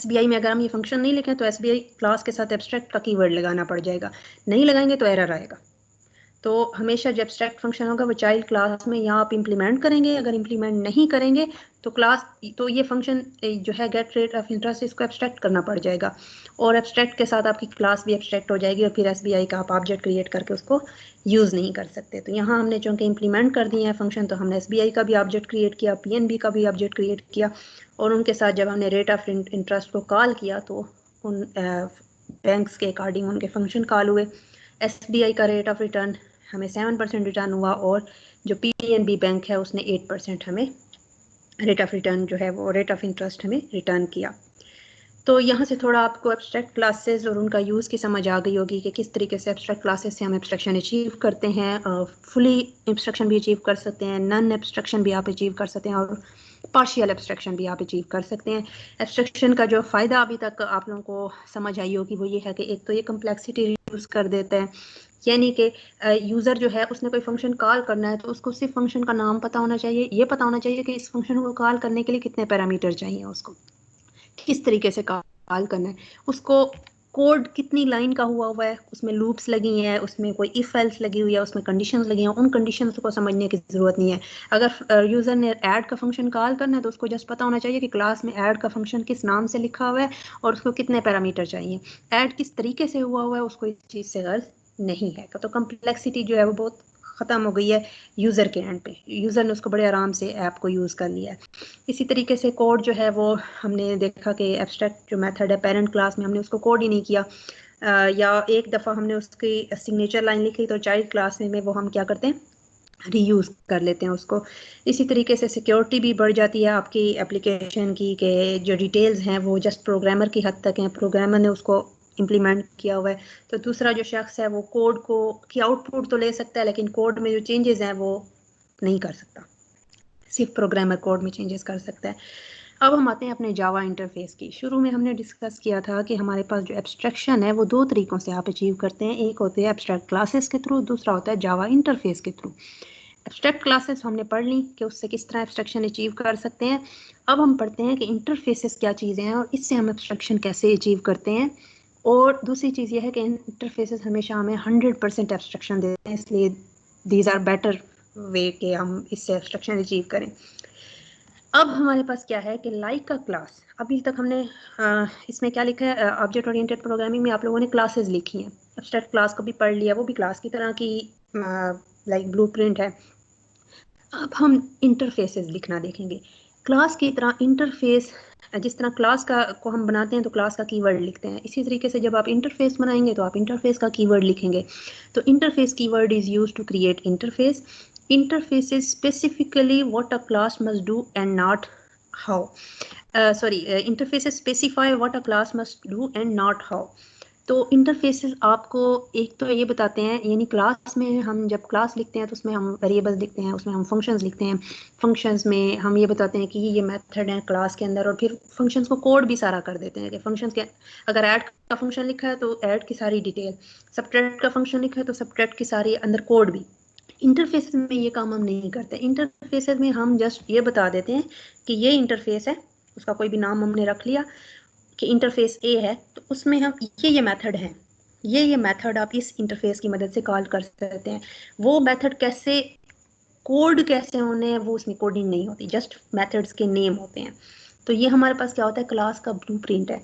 SBI में अगर हम ये फंक्शन नहीं लिखें तो SBI क्लास के साथ एब्स्ट्रैक्ट का कीवर्ड लगाना पड़ जाएगा, नहीं लगाएंगे तो एरर आएगा। तो हमेशा जो एब्स्ट्रैक्ट फंक्शन होगा वो चाइल्ड क्लास में यहाँ आप इंप्लीमेंट करेंगे, अगर इंप्लीमेंट नहीं करेंगे तो क्लास तो ये फंक्शन जो है गेट रेट ऑफ इंटरेस्ट इसको एब्स्ट्रैक्ट करना पड़ जाएगा, और एब्स्ट्रैक्ट के साथ आपकी क्लास भी एब्स्ट्रैक्ट हो जाएगी और फिर SBI का आप ऑब्जेक्ट क्रिएट करके उसको यूज़ नहीं कर सकते। तो यहाँ हमने चूँकि इंप्लीमेंट कर दिए हैं फंक्शन, तो हमने SBI का भी ऑब्जेक्ट क्रिएट किया, PNB का भी ऑब्जेक्ट क्रिएट किया, और उनके साथ जब हमने रेट ऑफ इंटरेस्ट को कॉल किया तो उन बैंक्स के अकॉर्डिंग उनके फंक्शन कॉल हुए। SBI का रेट ऑफ रिटर्न हमें 7% रिटर्न हुआ, और जो PNB बैंक है उसने 8% हमें रेट ऑफ रिटर्न जो है वो रेट ऑफ इंटरेस्ट हमें रिटर्न किया। तो यहाँ से थोड़ा आपको एब्स्ट्रैक्ट क्लासेस और उनका यूज़ की समझ आ गई होगी कि किस तरीके से एब्स्ट्रैक्ट क्लासेस से हम एब्स्ट्रैक्शन अचीव करते हैं, फुली एब्स्ट्रैक्शन भी अचीव कर सकते हैं, नॉन एब्स्ट्रैक्शन भी आप अचीव कर सकते हैं, और पार्शियल एब्स्ट्रैक्शन भी आप अचीव कर सकते हैं। एब्स्ट्रैक्शन का जो फ़ायदा अभी तक आप लोगों को समझ आई होगी वो ये है कि एक तो ये कम्प्लेक्सिटी रिड्यूस कर देता है, यानी कि यूज़र जो है उसने कोई फंक्शन कॉल करना है तो उसको सिर्फ फंक्शन का नाम पता होना चाहिए, ये पता होना चाहिए कि इस फंक्शन को कॉल करने के लिए कितने पैरामीटर चाहिए, उसको किस तरीके से कॉल करना है, उसको कोड कितनी लाइन का हुआ है, उसमें लूप्स लगी हैं, उसमें कोई इफ एल्स लगी हुई है, उसमें कंडीशंस लगी हैं, उन कंडीशंस को समझने की ज़रूरत नहीं है। अगर यूज़र ने ऐड का फंक्शन कॉल करना है तो उसको जस्ट पता होना चाहिए कि क्लास में ऐड का फंक्शन किस नाम से लिखा हुआ है और उसको कितने पैरामीटर चाहिए, ऐड किस तरीके से हुआ है उसको इस चीज़ से गर्ज नहीं है। तो कम्प्लेक्सिटी जो है वो बहुत ख़त्म हो गई है यूज़र के एंड पे, यूज़र ने उसको बड़े आराम से ऐप को यूज़ कर लिया है। इसी तरीके से कोड जो है वो हमने देखा कि एब्स्ट्रैक्ट जो मेथड है पेरेंट क्लास में हमने उसको कोड ही नहीं किया, या एक दफ़ा हमने उसकी सिग्नेचर लाइन लिखी तो चाइल्ड क्लास में वो हम क्या करते हैं रीयूज़ कर लेते हैं उसको। इसी तरीके से सिक्योरिटी भी बढ़ जाती है आपकी एप्लीकेशन की, कि जो डिटेल्स हैं वो जस्ट प्रोग्रामर की हद तक हैं, प्रोग्रामर ने उसको इम्प्लीमेंट किया हुआ है, तो दूसरा जो शख्स है वो कोड को की आउटपुट तो ले सकता है लेकिन कोड में जो चेंजेस हैं वो नहीं कर सकता, सिर्फ प्रोग्रामर कोड में चेंजेस कर सकता है। अब हम आते हैं अपने जावा इंटरफेस की। शुरू में हमने डिस्कस किया था कि हमारे पास जो एब्स्ट्रैक्शन है वो दो तरीक़ों से आप अचीव करते हैं, एक होते हैं एब्स्ट्रैक्ट क्लासेस के थ्रू, दूसरा होता है जावा इंटरफेस के थ्रू। एब्स्ट्रैक्ट क्लासेस हमने पढ़ ली कि उससे किस तरह एब्स्ट्रैक्शन अचीव कर सकते हैं। अब हम पढ़ते हैं कि इंटरफेसेस क्या चीज़ें हैं और इससे हम एब्स्ट्रैक्शन कैसे अचीव करते हैं। और दूसरी चीज़ ये है कि इंटरफेसेस हमेशा हमें 100% एब्स्ट्रैक्शन देते हैं, इसलिए दीज आर बेटर वे के हम इससे एब्स्ट्रैक्शन अचीव करें। अब हमारे पास क्या है कि लाइक का क्लास, अभी तक हमने इसमें क्या लिखा है, ऑब्जेक्ट ओरिएंटेड प्रोग्रामिंग में आप लोगों ने क्लासेस लिखी हैं, एब्स्ट्रैक्ट क्लास को भी पढ़ लिया, वो भी क्लास की तरह की लाइक ब्लूप्रिंट है। अब हम इंटरफेसेस लिखना देखेंगे क्लास की तरह। इंटरफेस जिस तरह क्लास का को हम बनाते हैं तो क्लास का कीवर्ड लिखते हैं, इसी तरीके से जब आप इंटरफेस बनाएंगे तो आप इंटरफेस का कीवर्ड लिखेंगे। तो interface keyword is used to create interface. Interface is specifically what a class must do and not how. Interfaces specify what a class must do and not how. तो interfaces आपको एक तो ये बताते हैं, यानी क्लास में हम जब क्लास लिखते हैं तो उसमें हम वेरिएबल्स लिखते हैं, उसमें हम फंक्शंस लिखते हैं, फंक्शंस में हम ये बताते हैं कि ये मेथड है क्लास के अंदर, और फिर फंक्शंस को कोड भी सारा कर देते हैं कि फंक्शंस के अगर ऐड का फंक्शन लिखा है तो ऐड की सारी डिटेल, सब्ट्रैक्ट का फंक्शन लिखा है तो सब्ट्रैक्ट की सारी अंदर कोड भी। इंटरफेस में ये काम हम नहीं करते। इंटरफेस में हम जस्ट ये बता देते हैं कि ये इंटरफेस है, उसका कोई भी नाम हमने रख लिया कि इंटरफेस ए है, तो उसमें हम ये मेथड हैं, ये मेथड आप इस इंटरफेस की मदद से कॉल कर सकते हैं। वो मेथड कैसे कोड कैसे होने हैं वो उसमें कोडिंग नहीं होती, जस्ट मेथड्स के नेम होते हैं। तो ये हमारे पास क्या होता है, क्लास का ब्लूप्रिंट है।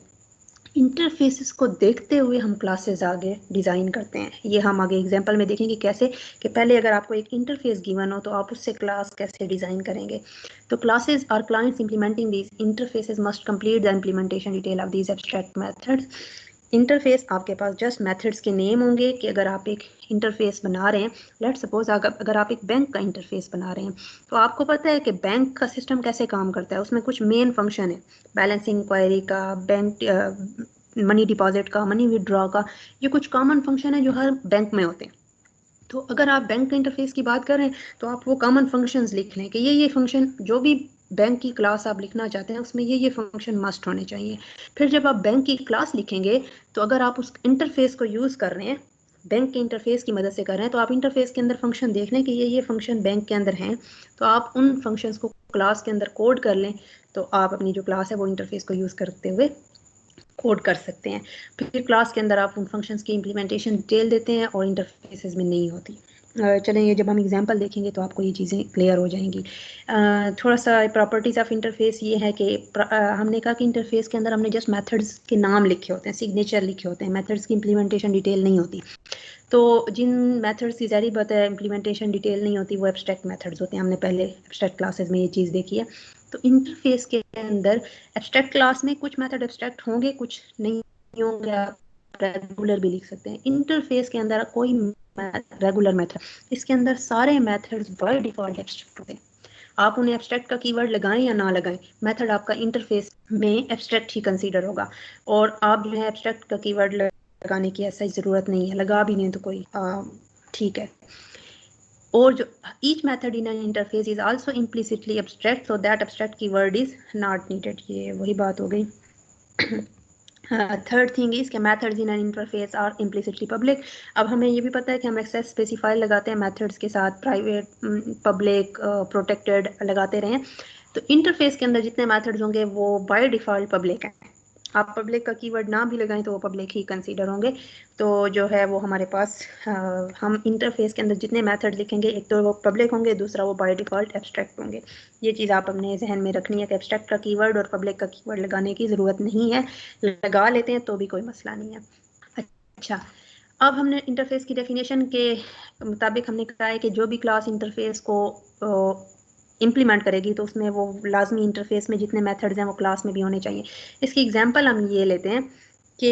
इंटरफेसेस को देखते हुए हम क्लासेस आगे डिज़ाइन करते हैं, ये हम आगे एग्जांपल में देखेंगे कैसे, कि पहले अगर आपको एक इंटरफेस गिवन हो तो आप उससे क्लास कैसे डिज़ाइन करेंगे। तो क्लासेस और clients implementing these interfaces must complete the implementation detail of these abstract methods. Interface आपके पास जस्ट मेथड्स के नेम होंगे कि अगर आप एक इंटरफेस बना रहे हैं, लेट्स सपोज अगर आप एक बैंक का इंटरफेस बना रहे हैं तो आपको पता है कि बैंक का सिस्टम कैसे काम करता है, उसमें कुछ मेन फंक्शन है, बैलेंसिंग क्वेरी का, बैंक मनी डिपॉजिट का, मनी विड्रॉ का, ये कुछ कॉमन फंक्शन है जो हर बैंक में होते हैं। तो अगर आप बैंक के इंटरफेस की बात कर रहे हैं तो आप वो कॉमन फंक्शंस लिख लें कि ये फंक्शन, जो भी बैंक की क्लास आप लिखना चाहते हैं उसमें ये फंक्शन मस्ट होने चाहिए। फिर जब आप बैंक की क्लास लिखेंगे तो अगर आप उस इंटरफेस को यूज़ कर रहे हैं, बैंक के इंटरफेस की मदद से कर रहे हैं, तो आप इंटरफेस के अंदर फंक्शन देख लें कि ये फंक्शन बैंक के अंदर हैं, तो आप उन फंक्शंस को क्लास के अंदर कोड कर लें, तो आप अपनी जो क्लास है वो इंटरफेस को यूज़ करते हुए कोड कर सकते हैं। फिर क्लास के अंदर आप उन फंक्शंस की इम्प्लीमेंटेशन डिटेल देते हैं और इंटरफेसेस में नहीं होती। चलें, ये जब हम एग्जांपल देखेंगे तो आपको ये चीज़ें क्लियर हो जाएंगी। थोड़ा सा प्रॉपर्टीज़ ऑफ इंटरफेस ये है कि हमने कहा कि इंटरफेस के अंदर हमने जस्ट मेथड्स के नाम लिखे होते हैं, सिग्नेचर लिखे होते हैं, मेथड्स की इम्प्लीमेंटेशन डिटेल नहीं होती। तो जिन मेथड्स की ज़ाहिर बात है इम्प्लीमेंटेशन डिटेल नहीं होती वो एब्स्ट्रैक्ट मेथड्स होते हैं। हमने पहले एब्स्ट्रैक्ट क्लासेस में ये चीज़ देखी है। तो इंटरफेस के अंदर एब्स्ट्रैक्ट क्लास में कुछ मेथड एब्स्ट्रैक्ट होंगे, कुछ नहीं होंगे। आप रेगुलर भी लिख सकते हैं। इंटरफेस के अंदर कोई रेगुलर मेथड, इसके अंदर सारे मेथड्स बाय डिफॉल्ट एब्स्ट्रैक्ट होते हैं। आप उन्हें एब्स्ट्रैक्ट का कीवर्ड लगाएं या ना लगाएं, मेथड आपका इंटरफेस में एब्स्ट्रैक्ट ही कंसीडर होगा। और आप जो है एब्स्ट्रैक्ट का कीवर्ड लगाने की ऐसा ही ज़रूरत नहीं है, लगा भी नहीं तो कोई ठीक है। और जो each method in an interface is also implicitly abstract, so that abstract keyword is not needed। ये वही बात हो गई। थर्ड थिंग इज कि methods in an interface are implicitly public. अब हमें ये भी पता है कि हम एक्सेस स्पेसिफाई लगाते हैं मेथड्स के साथ, प्राइवेट, पब्लिक, प्रोटेक्टेड लगाते रहें। तो इंटरफेस के अंदर जितने मेथड्स होंगे वो बाय डिफ़ॉल्ट पब्लिक हैं। आप पब्लिक का कीवर्ड ना भी लगाएं तो वो पब्लिक ही कंसीडर होंगे। तो जो है वो हमारे पास हम इंटरफेस के अंदर जितने मेथड लिखेंगे, एक तो वो पब्लिक होंगे, दूसरा वो बाय डिफ़ॉल्ट एब्स्ट्रैक्ट होंगे। ये चीज़ आप अपने जहन में रखनी है कि एब्स्ट्रैक्ट का कीवर्ड और पब्लिक का कीवर्ड लगाने की ज़रूरत नहीं है, लगा लेते हैं तो भी कोई मसला नहीं है। अच्छा, अब हमने इंटरफेस की डेफिनेशन के मुताबिक हमने कहा है कि जो भी क्लास इंटरफेस को इम्प्लीमेंट करेगी तो उसमें वो लाजमी इंटरफेस में जितने मेथड्स हैं वो क्लास में भी होने चाहिए। इसकी एग्जांपल हम ये लेते हैं कि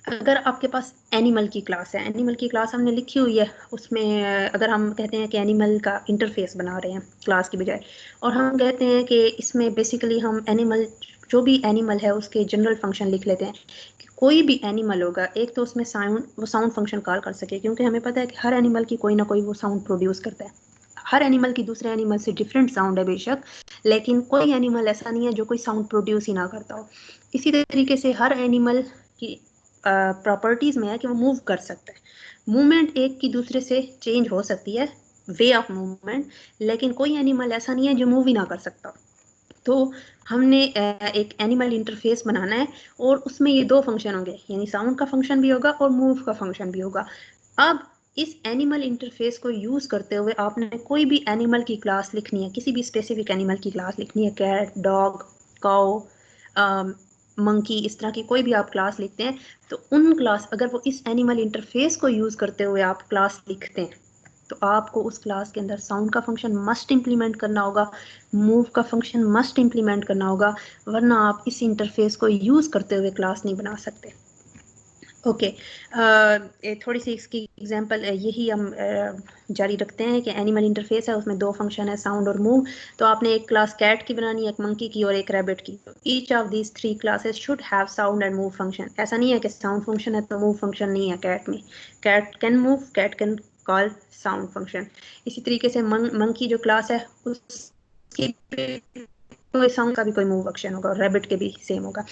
अगर आपके पास एनिमल की क्लास है, एनिमल की क्लास हमने लिखी हुई है, उसमें अगर हम कहते हैं कि एनिमल का इंटरफेस बना रहे हैं क्लास की बजाय, और हम कहते हैं कि इसमें बेसिकली हम एनिमल, जो भी एनिमल है उसके जनरल फंक्शन लिख लेते हैं कि कोई भी एनिमल होगा, एक तो उसमें वो साउंड फंक्शन कॉल कर सके, क्योंकि हमें पता है कि हर एनिमल की कोई ना कोई वो साउंड प्रोड्यूस करता है। हर एनिमल की दूसरे एनिमल से डिफरेंट साउंड है बेशक, लेकिन कोई एनिमल ऐसा नहीं है जो कोई साउंड प्रोड्यूस ही ना करता हो। इसी तरीके से हर एनिमल की प्रॉपर्टीज में है कि वो मूव कर सकता है। मूवमेंट एक की दूसरे से चेंज हो सकती है, वे ऑफ मूवमेंट, लेकिन कोई एनिमल ऐसा नहीं है जो मूव ही ना कर सकता। तो हमने एक एनिमल इंटरफेस बनाना है और उसमें ये दो फंक्शन होंगे, यानी साउंड का फंक्शन भी होगा और मूव का फंक्शन भी होगा। अब इस एनिमल इंटरफेस को यूज करते हुए आपने कोई भी एनिमल की क्लास लिखनी है, किसी भी स्पेसिफिक एनिमल की क्लास लिखनी है, कैट, डॉग, काउ, मंकी, इस तरह की कोई भी आप क्लास लिखते हैं, तो उन क्लास, अगर वो इस एनिमल इंटरफेस को यूज करते हुए आप क्लास लिखते हैं तो आपको उस क्लास के अंदर साउंड का फंक्शन मस्ट इंप्लीमेंट करना होगा, मूव का फंक्शन मस्ट इंप्लीमेंट करना होगा, वरना आप इस इंटरफेस को यूज करते हुए क्लास नहीं बना सकते। ओके, थोड़ी सी इसकी एग्जांपल यही हम जारी रखते हैं कि एनिमल इंटरफेस है, उसमें दो फंक्शन है, साउंड और मूव। तो आपने एक क्लास कैट की बनानी है, एक मंकी की और एक रैबिट की। Each of these three classes should have sound and move function. ऐसा नहीं है कि साउंड फंक्शन है तो मूव फंक्शन नहीं है कैट में। Cat can move, cat can call sound function. इसी तरीके से मंकी जो क्लास है उसकी तो साउंड का भी कोई मूव फंक्शन होगा और रैबिट के भी सेम होगा।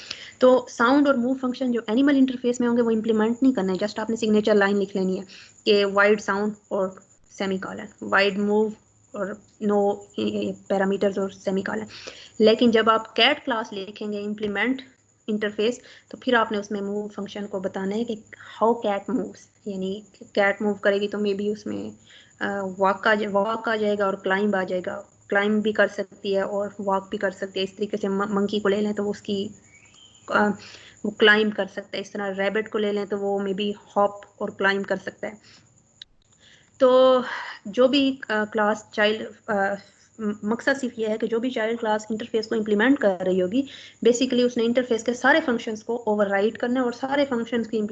तो साउंड और मूव फंक्शन जो एनिमल इंटरफेस में होंगे वो इंप्लीमेंट नहीं करना है, जस्ट आपने सिग्नेचर लाइन लिख लेनी है कि वाइड साउंड और सेमीकोलन, वाइड मूव और नो पैरामीटर्स और सेमीकोलन। लेकिन जब आप कैट क्लास लिखेंगे इम्प्लीमेंट इंटरफेस, तो फिर आपने उसमें मूव फंक्शन को बताना है कि हाउ कैट मूव्स, यानी कैट मूव करेगी तो मे बी उसमें वॉक आ जाएगा और क्लाइंब आ जाएगा। क्लाइंब भी कर सकती है और वॉक भी कर सकती है। इस तरीके से मंकी को ले लें तो उसकी वो क्लाइंब कर सकता है। इस तरह रैबिट को ले लें तो वो मे बी हॉप और क्लाइंब कर सकता है। तो जो भी क्लास चाइल्ड, मकसद सिर्फ ये है कि जो भी चाइल्ड क्लास इंटरफेस को इम्प्लीमेंट कर रही होगी, बेसिकली उसने इंटरफेस के सारे फंक्शंस को ओवरराइड करना है और सारे फंक्शंस की